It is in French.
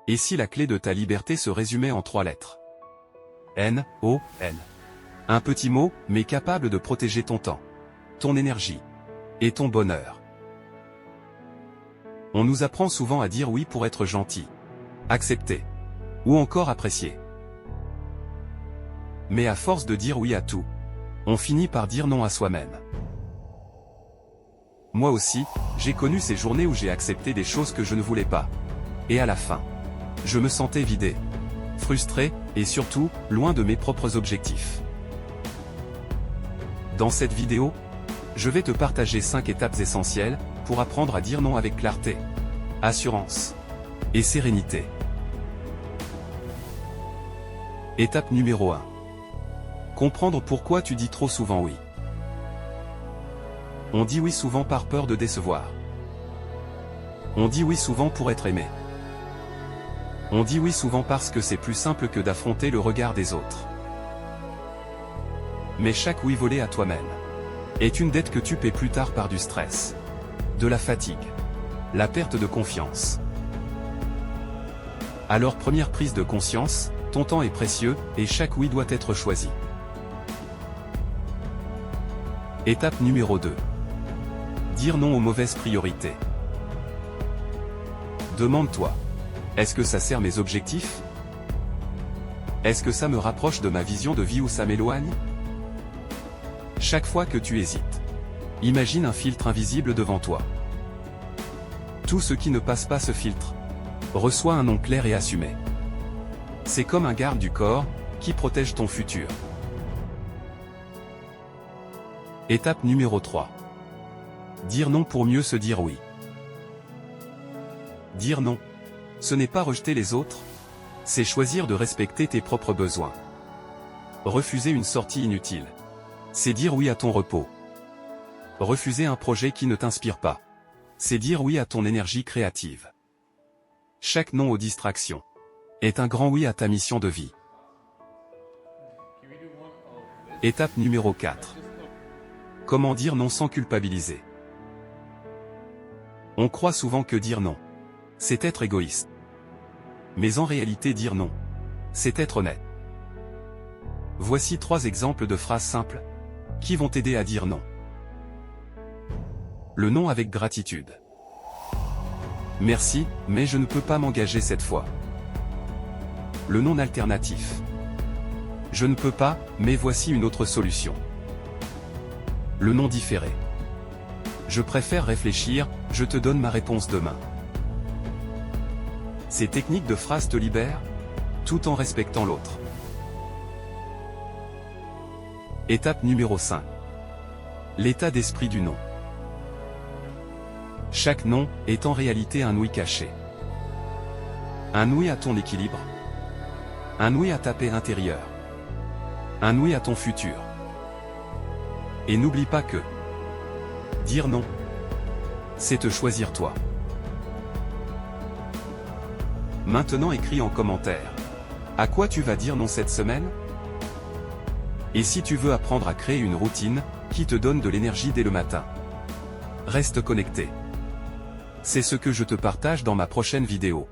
Et si la clé de ta liberté se résumait en 3 lettres? N-O-N. Un petit mot, mais capable de protéger ton temps, ton énergie et ton bonheur. On nous apprend souvent à dire oui pour être gentil, accepté, ou encore apprécié. Mais à force de dire oui à tout, on finit par dire non à soi-même. Moi aussi, j'ai connu ces journées où j'ai accepté des choses que je ne voulais pas. Et à la fin, je me sentais vidé, frustré, et surtout, loin de mes propres objectifs. Dans cette vidéo, je vais te partager 5 étapes essentielles pour apprendre à dire non avec clarté, assurance et sérénité. Étape numéro 1. Comprendre pourquoi tu dis trop souvent oui. On dit oui souvent par peur de décevoir. On dit oui souvent pour être aimé. On dit oui souvent parce que c'est plus simple que d'affronter le regard des autres. Mais chaque oui volé à toi-même est une dette que tu paies plus tard par du stress, de la fatigue, la perte de confiance. Alors première prise de conscience, ton temps est précieux, et chaque oui doit être choisi. Étape numéro 2. Dire non aux mauvaises priorités. Demande-toi, est-ce que ça sert mes objectifs? Est-ce que ça me rapproche de ma vision de vie ou ça m'éloigne? Chaque fois que tu hésites, imagine un filtre invisible devant toi. Tout ce qui ne passe pas ce filtre reçoit un nom clair et assumé. C'est comme un garde du corps qui protège ton futur. Étape numéro 3. Dire non pour mieux se dire oui. Dire non, ce n'est pas rejeter les autres, c'est choisir de respecter tes propres besoins. Refuser une sortie inutile, c'est dire oui à ton repos. Refuser un projet qui ne t'inspire pas, c'est dire oui à ton énergie créative. Chaque non aux distractions est un grand oui à ta mission de vie. Étape numéro 4. Comment dire non sans culpabiliser. On croit souvent que dire non, c'est être égoïste. Mais en réalité dire non, c'est être honnête. Voici 3 exemples de phrases simples qui vont t'aider à dire non. Le non avec gratitude. Merci, mais je ne peux pas m'engager cette fois. Le non alternatif. Je ne peux pas, mais voici une autre solution. Le non différé. Je préfère réfléchir, je te donne ma réponse demain. Ces techniques de phrases te libèrent, tout en respectant l'autre. Étape numéro 5. L'état d'esprit du non. Chaque non est en réalité un oui caché. Un oui à ton équilibre. Un oui à ta paix intérieure. Un oui à ton futur. Et n'oublie pas que dire non, c'est te choisir toi. Maintenant écris en commentaire. À quoi tu vas dire non cette semaine? Et si tu veux apprendre à créer une routine qui te donne de l'énergie dès le matin, reste connecté. C'est ce que je te partage dans ma prochaine vidéo.